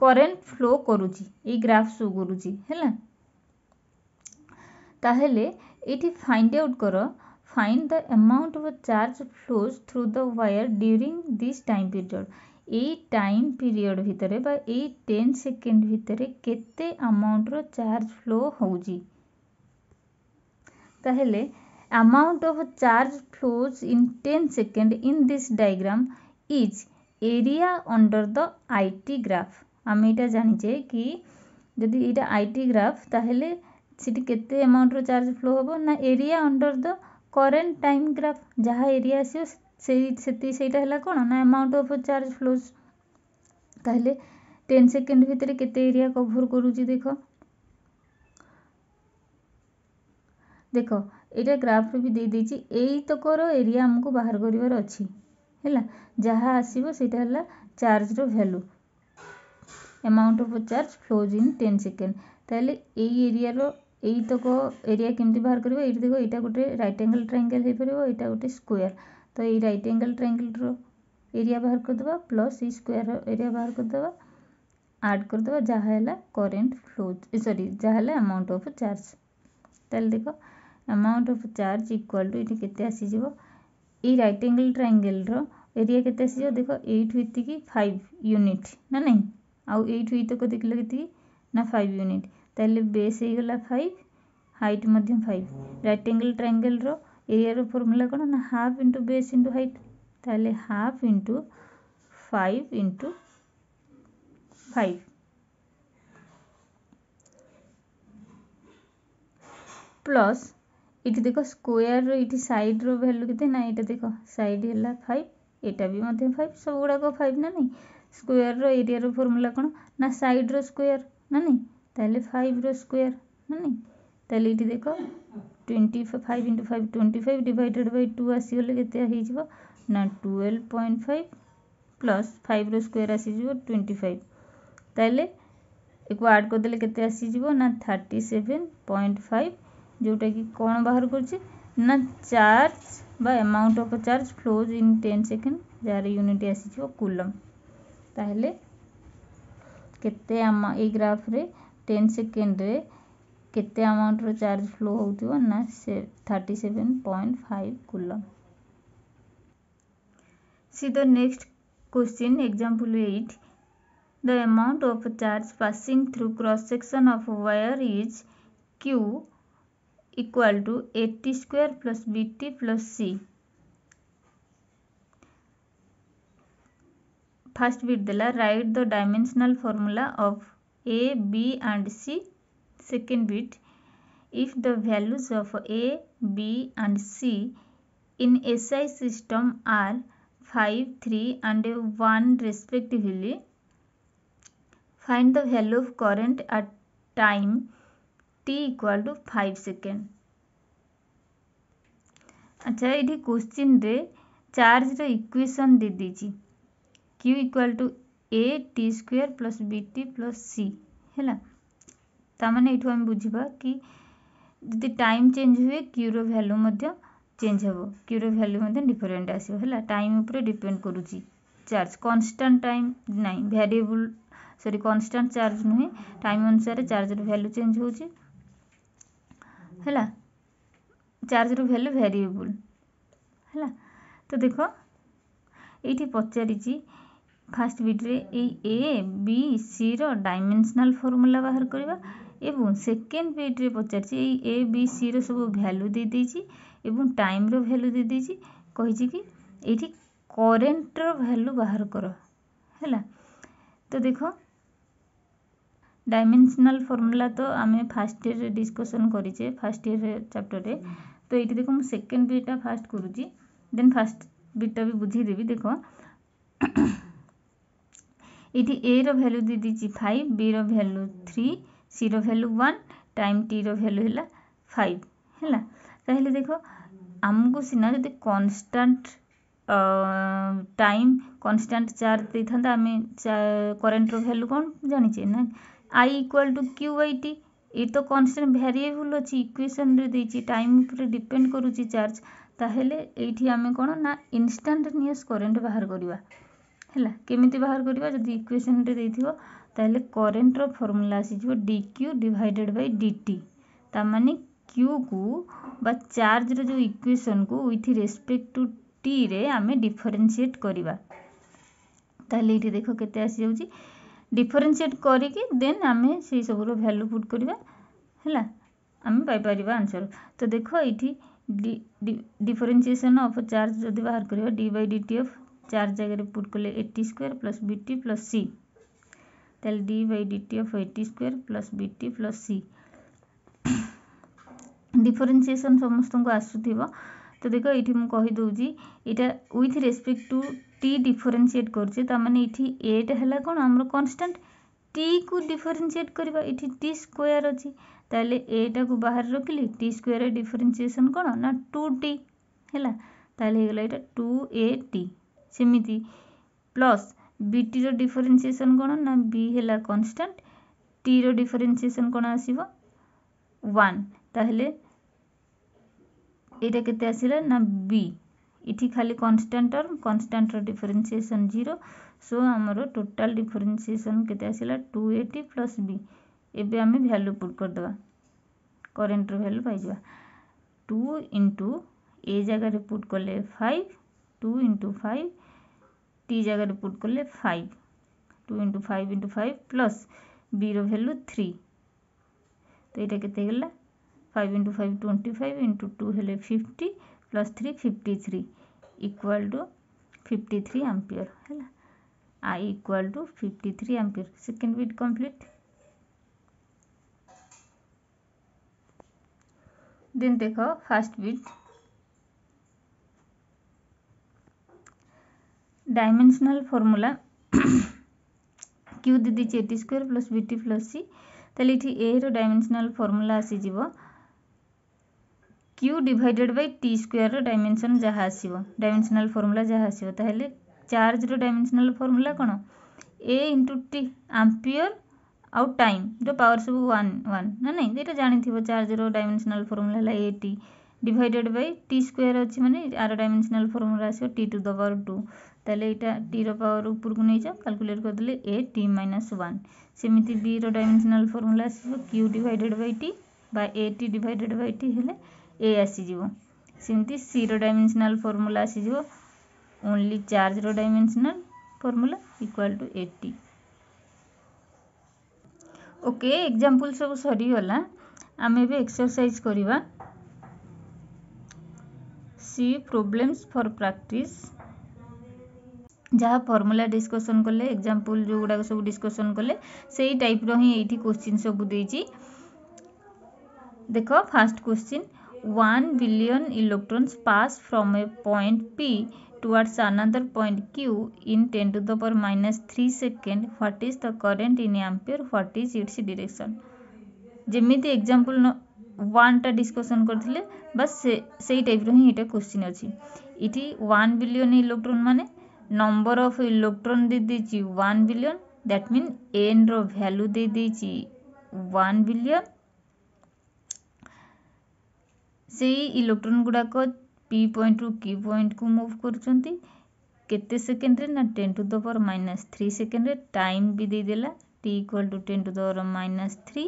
करेंट फ्लो करूची ए ग्राफ शो करूची हैला ताहेले एठी फाइंड आउट करो find the amount of charge flows through the wire during this time period A time period भितरे बा ए 10 second भितरे केते अमाउंट रो चार्ज फ्लो होउची ताहेले amount of charge flows in 10 second in this diagram is area under the IT graph आम एटा जानिचे कि जदि एटा IT ग्राफ ताहेले सिटी केते अमाउंट रो चार्ज फ्लो होबो ना area under the current time graph जहा एरिया आसीओ सेटा हला कोन ना अमाउंट ऑफ चार्ज फ्लोज ताहेले 10 सेकेंड भितरे केते एरिया कवर करूची देखो एटा ग्राफ रे भी दे देची एई तो करो एरिया हमको बाहर करिवार अछि हैला जहा आसीबो सेटा हला चार्ज रो value amount of charge flows in 10 second ताले एई एरिया रो एई तो को एरिया केमती बाहर करबो एठी देखो एटा गोटे राइट एंगल ट्रायंगल हे परबो एटा गोटे स्क्वायर तो एई राइट एंगल ट्रायंगल रो एरिया बाहर कर दबा plus E square rho area बाहर कर दबा ऐड कर दबा जहा हला करंट फ्लोज सॉरी जहा हला अमाउंट ऑफ चार्ज ताले देखो amount of charge equal to I T केते आसी जिवो ए राइट एंगल ट्रायंगल रो एरिया केते आसी जिवो देखो 8 हिति की 5 यूनिट ना नहीं आउ 8 हित को देखले केते ना 5 यूनिट ताले बेस हे गला 5 हाइट मध्य 5 राइट एंगल ट्रायंगल रो एरिया रो फार्मूला कोन ना half into base into height ताले हाफ इनटू 5 इनटू 5 प्लस इटी देखो स्क्वायर रो इटी साइड रो वैल्यू केते ना एटा देखो साइड हला 5 एटा भी मध्य 5 सब गुडा को 5 ना नहीं स्क्वायर रो एरिया रो फार्मूला कोन ना साइड रो स्क्वायर ना नहीं ताले 5 रो स्क्वायर ना नहीं ताले इटी देखो 25 * 5 25 डिवाइडेड बाय 2 आसी गले केते आही जिवो ना 12.5 प्लस 5 रो स्क्वायर आसी जिवो 25 ताले एको ऐड कर देले केते आसी जिवो ना 37.5 जोटा कि कौन बाहर करछि ना चार्ज बा amount of charge flows in 10 second jar unit आसी छिवो कूलम ताहले केते ए ग्राफ रे 10 सेकेंड रे केते अमाउंट रो चार्ज फ्लो होउतिबो ना 37.5 coulomb C the next question example 8 the amount of charge passing through cross section of wire is q equal to 80 square plus bt plus c first bit dela write the dimensional formula of a b and c second bit if the values of a b and c in SI system are 5 3 and 1 respectively find the value of current at time t equal to 5 second अच्छा ये question रे charge रो equation दे दीची q equal to a t square plus bt plus c हैला ता माने एठो हम बुझिबा कि जदि टाइम चेंज हुए q रो वैल्यू मध्ये चेंज हबो q रो वैल्यू मध्ये डिफरेंट आसीबो हैला टाइम ऊपर डिपेंड करूची चार्ज कांस्टेंट टाइम नहीं वेरिएबल सॉरी कांस्टेंट चार्ज नहीं टाइम अनुसार चार्ज रो वैल्यू चेंज होची हैला चार्ज रो वैल्यू वेरिएबल हैला तो देखो एठी पचारिची फर्स्ट बिट रे ए बी सी रो डायमेंशनल फार्मूला बाहर करबा एवं सेकंड बिट रे पचारिची ए बी सी रो सब वैल्यू दे देची एवं टाइम रो वैल्यू दे देची कहिची कि एठी करंट रो वैल्यू बाहर करो हैला तो देखो डायमेंशनल फार्मूला तो आमे फर्स्ट ईयर रे डिस्कशन करिचे फर्स्ट ईयर चैप्टर रे तो एठी देखो हम सेकंड बिटा फर्स्ट करूची देन फर्स्ट बिटा भी बुझी देबी देखो एठी a रो वैल्यू दे दीची 5 b रो वैल्यू 3 c रो वैल्यू 1 टाइम t रो वैल्यू हैला 5 हैला ताहले देखो हमको सिना जदि कांस्टेंट टाइम कांस्टेंट चार्ज देथांदा हमें करंट रो वैल्यू कोन जानिचे ना I equal to q by t ये तो कांस्टेंट वेरिएबल अच्छी इक्वेशन रे देछि टाइम ऊपर डिपेंड करूची चार्ज ताहेले एठी आमे कोन ना इंस्टेंटेनियस करंट बाहर करबा हैला केमिति बाहर करबा जदी इक्वेशन रे देथिबो ताहेले करंट रो फार्मूला आसी जो dq डिवाइडेड बाय dt ता माने q को बा चार्ज रो जो इक्वेशन को विथ रेस्पेक्ट टू t रे आमे डिफरेंशिएट करबा ताहेले एठी देखो केते आसी जाउची डिफरेंशिएट करिके देन आमे से सब रो वैल्यू पुट करबा हैला आमे पाई परिबा आंसर तो देखो एठी डिफरेंशिएशन ऑफ चार्ज जदी बाहर करबा d by dt of charge जगह पुट करले at² plus bt plus c ताले d by dt of at² plus bt plus c differentiation समस्त को आसुथिबो तो देखो एठी मु कहि दोउजी एटा with respect to t differentiate करछे ता माने एठी a टा हला कोन हमरो कांस्टेंट t को डिफरेंशिएट करबा एठी t स्क्वायर अछि ताले a टा को बाहर रखली t स्क्वायर डिफरेंशिएशन कोन ना 2t हला ताले हेगला एटा 2at सेमिति प्लस bt रो डिफरेंशिएशन कोन ना b हला कांस्टेंट t रो डिफरेंशिएशन कोन आसीबो 1 ताहले एटा केते आसिला ना b इठी खाली कांस्टेंट रो डिफरेंशिएशन 0 सो हमरो टोटल डिफरेंशिएशन केते आसिला 280 प्लस b एबे हमें वैल्यू पुट कर दबा करंट रो वैल्यू पाई जबा 2 into a जगह रे पुट करले 5 2 into 5 t जगह रे पुट करले 5 2 into 5 into 5 प्लस b रो वैल्यू 3 तो एटा केते गेला 5 into 5 25 into 2 हेले 50 plus 3 53 equal to 53 ampere हैला I equal to 53 ampere second bit complete then देखो first bit dimensional formula q दीदी at² plus bt plus c ताले इठी a रो dimensional formula आसी जीवो q divided by t square रो dimension जहा आसीबो dimensional formula जहा आसीबो ताहेले चार्ज रो डायमेंशनल फार्मूला कोन a * t एम्पियर आउ टाइम जो पावर सब 1 1 ना नहीं एटा जानि थिबो चार्ज रो डायमेंशनल फार्मूला ला at divided by t square अछि माने आरो डायमेंशनल फार्मूला आसीबो t टू द पावर 2 ताले एटा t रो पावर ऊपर को नै जा कैलकुलेट कर देले a t - 1 सेमिति b रो डायमेंशनल फार्मूला आसीबो q divided by t by at divided by t हेले a आसी जीवो सिमती c रो डायमेंशनल फार्मूला आसी जीवो ओनली चार्ज रो dimensional formula equal to 80 okay example सब सरी होला आमे बे एक्सरसाइज करिवा सी प्रॉब्लम्स फॉर प्रैक्टिस जहाँ फार्मूला डिस्कशन कले एग्जांपल जो गुडा सब डिस्कशन कले सेही टाइप रो ही एठी क्वेश्चन सब देइची देखो first question 1 billion electrons pass from a point P towards another point Q in 10 to the power minus 3 second. What is the current in ampere? What is its direction? जेमिति example 1 टा discussion करथिले बस सेही type रो ही एटा question अछि इठी 1 billion electron माने number of electron दे देछि 1 बिलियन दैट मीन n रो वैल्यू दे देछि 1 बिलियन से इलेक्ट्रॉन गुडा को p पॉइंट रु q पॉइंट को मूव करचंती केते सेकंड रे ना 10 to the power minus 3 second रे टाइम भी दे देला t equal to 10 to the power minus 3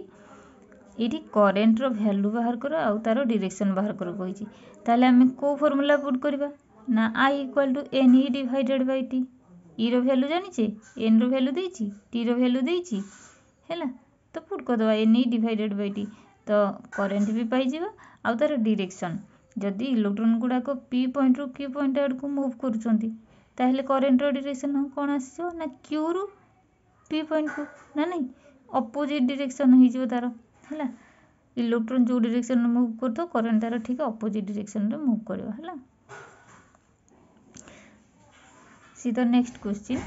एठी करंट रो वैल्यू बाहर करो आ तारो डायरेक्शन बाहर करो कहिची ताले हमें को फार्मूला पुट करबा ना I equal to n e divided by t e रो वैल्यू जानि छे n रो वैल्यू देछि t रो वैल्यू देछि हैला तो पुट कर दबा n e divided by t तो करंट भी पाई जिबा आ तार डायरेक्शन जदी इलेक्ट्रॉन गुडा को p पॉइंट रु q पॉइंट आड को मूव करचंती ताहले करंट रो डायरेक्शन कोन आसीजो ना q रु p पॉइंट को ना नहीं अपोजिट डायरेक्शन ही जिवो तार हैला इलेक्ट्रॉन जो डायरेक्शन में मूव करतो करंट तार ठीक अपोजिट डायरेक्शन रे मूव करबा हैला सी the next question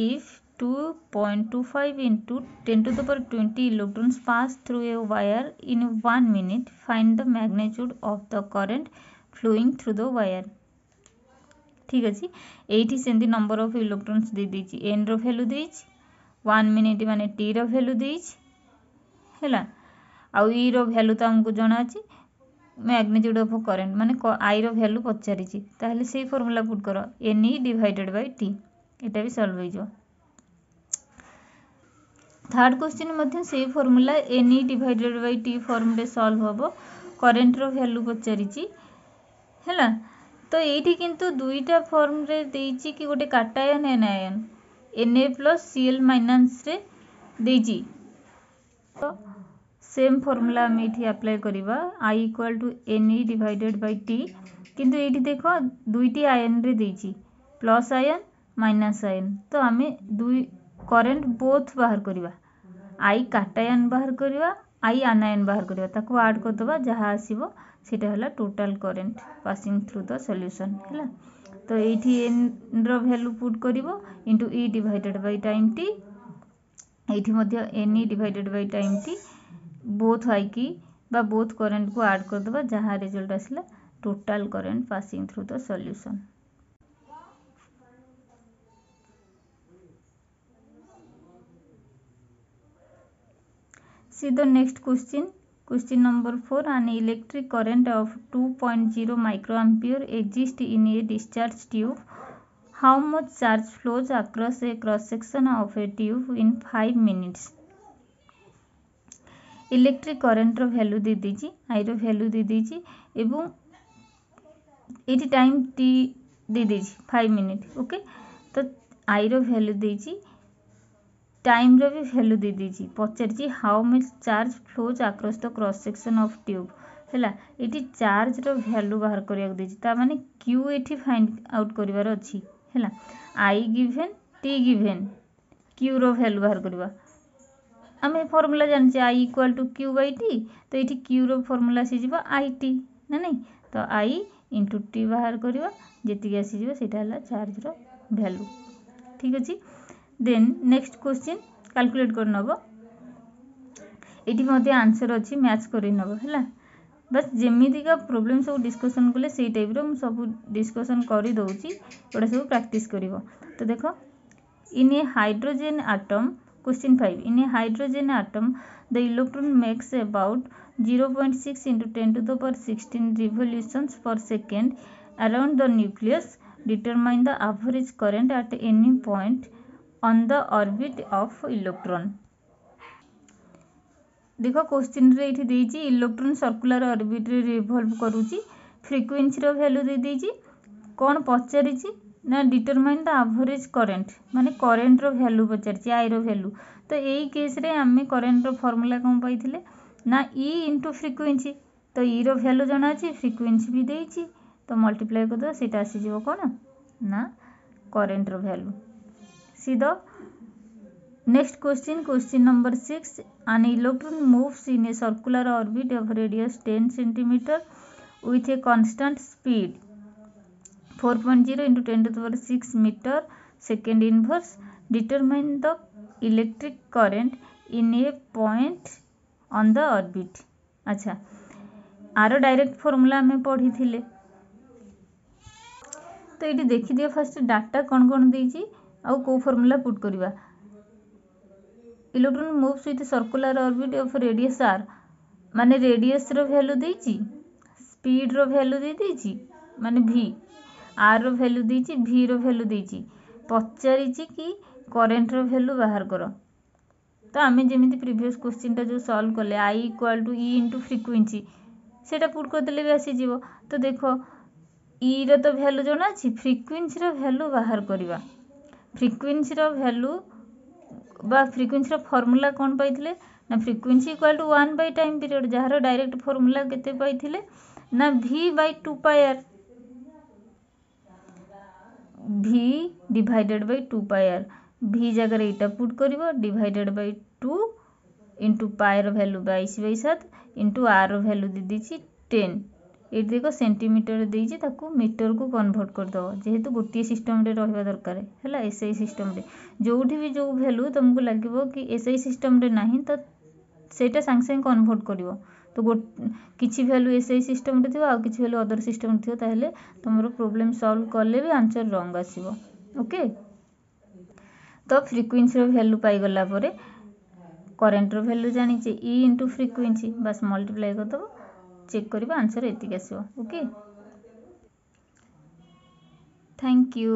if 2.25 into 10 to the power 20 electrons pass through a wire in 1 minute. Find the magnitude of the current flowing through the wire. ठीक अछि एठी सेंदी नंबर ऑफ इलेक्ट्रॉन्स दे देछि n रो वैल्यू देछि 1 मिनिट माने T रो value देइछि हैला आउ ई रो वैल्यू तो हमको जଣା अछि मैग्नीट्यूड ऑफ करंट माने आई रो वैल्यू पचारिछि ताहले सेही फार्मूला पुट करो N E divided by T एटा भी सॉल्व हो जो थर्ड क्वेश्चन मध्ये सेही formula N E divided by T form रे सॉल्व होबो करंट रो वैल्यू पचारिछि हैला तो एठी किंतु दुईटा फॉर्म रे देइछि कि गोटे काटायन एनायन Na+Cl- रे देइछि तो सेम फॉर्मूला हम एठी अप्लाई करिबा I = Ne divided by T किंतु एठी देखो दुईटी आयन रे देइछि प्लस आयन माइनस आयन तो हमें दुई करंट बोथ बाहर करिबा I काटायन बाहर करिबा I आनायन बाहर करिबा ताको ऐड कर दबा जहा आसीबो सेटा हला total current passing through the solution हला तो एठी n रो वैल्यू पुट करिवो into E divided by time t एठी मध्ये Ne divided by time t both I की बा बोथ करंट को ऐड कर दबा जहां रिजल्ट आसला total current passing through the solution see the next question number 4 an electric current of 2.0 microampere exists in a discharge tube how much charge flows across a cross section of a tube in 5 minutes electric current रो value दे दीची I रो value दे दीची एवं एटी time T दे दीची 5 मिनिट ओके तो आई रो वैल्यू देची टाइम रो भी वैल्यू दे दीची पचारची how much charge flows across the cross section of tube हैला एटी चार्ज रो वैल्यू बाहर करिया देची ता माने क्यू एटी फाइंड आउट करिवार अछि हैला I given T given Q रो वैल्यू बाहर करिवा आमे फार्मूला जानचे I = Q/T तो एठी Q रो फार्मूला से जीवा IT ना नहीं तो I * T बाहर करिवा जेति आसी जीवा सेटा हला चार्ज रो वैल्यू ठीक अछि देन नेक्स्ट क्वेश्चन कैलकुलेट कर नबो एठी मध्ये आंसर अछि मैच करि नबो हला बस जेमिति का प्रॉब्लम सब डिस्कशन कले सेही टाइप रो हम सब डिस्कशन करि दउची एटा सब प्रैक्टिस करिवो तो देखो इन ए hydrogen atom Question 5. In a hydrogen atom, the electron makes about 0.6 × 10⁻16 revolutions per second around the nucleus. Determine the average current at any point on the orbit of electron. देखो question रे इठी देइची electron circular orbit रे revolve करूची frequency रो value दे देइची कोन पचारिची ना determine the average current माने current रो value पचारची आई रो value तो एई case रे हमें करंट रो फार्मूला कोन पाइथिले ना E * फ्रीक्वेंसी तो E रो वैल्यू जणा अछि फ्रीक्वेंसी भी देइची तो मल्टीप्लाई कर दो सेटा आसी जीवो कोन ना करंट रो value see the next question number 6 an electron moves in a circular orbit of radius 10 cm with a constant speed 4.0 × 10⁻6 meter second inverse determine the electric current in a point on the orbit अच्छा आरो direct formula हमें पढ़ी थिले तो eighty देखि दियो first data कोन कोन देइची आ को formula put करबा electron moves with circular orbit of radius r माने रेडियस रो वैल्यू देइची स्पीड रो वैल्यू दे देइची माने v r रो वैल्यू देइची v रो वैल्यू देइची पचारिची कि करंट रो वैल्यू बाहर करो तो आमे जेमिति प्रीवियस क्वेश्चन टा जो सॉल्व करले I = E * फ्रीक्वेंसी सेटा पुट कर देले भी आसी जीवो तो देखो E रो तो वैल्यू जणा अछि फ्रीक्वेंसी रो वैल्यू बाहर करबा फ्रीक्वेंसी रो वैल्यू बा फ्रीक्वेंसी रो फार्मूला कोन पाइथिले ना फ्रीक्वेंसी = 1 बाय टाइम पीरियड जहार डायरेक्ट फार्मूला केते पाइथिले ना v/2πr v divided bye 2πr v जगह एटा पुट करिवो डिवाइडेड बाय 2 * पाई रो वैल्यू 22/7 * r रो वैल्यू दे दीची 10 ए देखो सेंटीमीटर देइची ताकू मीटर को कन्वर्ट कर दो जेहेतु गोटी सिस्टम रे रहबा दरकार हैला एसआई सिस्टम रे जोठी भी जो वैल्यू तुमको लागबो कि एसआई सिस्टम रे नाही तो सेटा संग संग कन्वर्ट करिवो तो किछि वैल्यू एसआई सिस्टम रे थियो आ किछि वैल्यू अदर सिस्टम रे थियो ताहेले तुमरो प्रॉब्लम सॉल्व करले भी आंसर रॉन्ग आसीबो ओके तो फ्रिक्वेन्सी भैल्यू पाईगला करेन्टर भैल्यू जानी ई इंटू फ्रिक्वेन्सी बस मल्टीप्लाई करदेव चेक करवा आंसर एतिक आसो ओके थैंक यू।